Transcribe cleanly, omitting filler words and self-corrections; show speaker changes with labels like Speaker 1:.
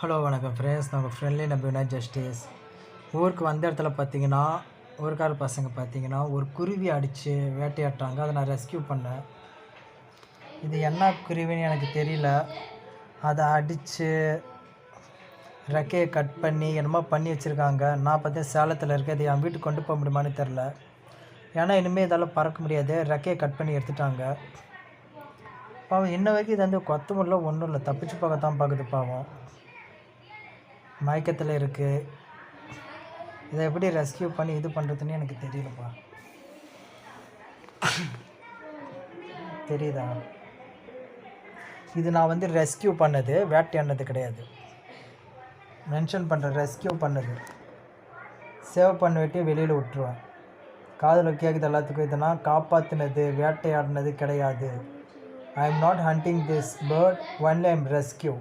Speaker 1: Hello வணக்கம் friends. நம்ம friendly நம்பினா ஜஸ்டிஸ். ஊருக்கு வந்த இடத்துல பார்த்தீங்கன்னா, ஊருக்கார பசங்க பார்த்தீங்கன்னா, ஒரு குருவி அடித்து வேட்டையாட்டாங்க. அதை நான் ரெஸ்க்யூ பண்ணேன். இது என்ன குருவின்னு எனக்கு தெரியல. அதை அடித்து ரெக்கையை கட் பண்ணி என்னமோ பண்ணி வச்சுருக்காங்க. நான் பார்த்தேன் சேலத்தில் இருக்க. இது என் வீட்டுக்கு கொண்டு போக முடியுமான்னு தெரில. ஏன்னா இனிமேல் இதால் பறக்க முடியாது. ரெக்கையை கட் பண்ணி எடுத்துட்டாங்க. பாவம் இன்ன வரைக்கும் இது வந்து கொத்த முடியல, ஒன்றும் இல்லை. தப்பிச்சு போகத்தான் பார்க்குது பாவம். மயக்கத்தில் இருக்குது. இதை எப்படி ரெஸ்க்யூ பண்ணி இது பண்ணுறதுன்னு எனக்கு தெரியலப்பா. தெரியுதா? இது நான் வந்து ரெஸ்க்யூ பண்ணது, வேட்டையானது கிடையாது. மென்ஷன் பண்ணுறேன், ரெஸ்க்யூ பண்ணது. சேவ் பண்ணிவிட்டு வெளியில் விட்டுருவேன். காதில் கேட்குது எல்லாத்துக்கும். இதை நான் காப்பாற்றினது, வேட்டையாடினது கிடையாது. I am not hunting this bird, only I am rescue.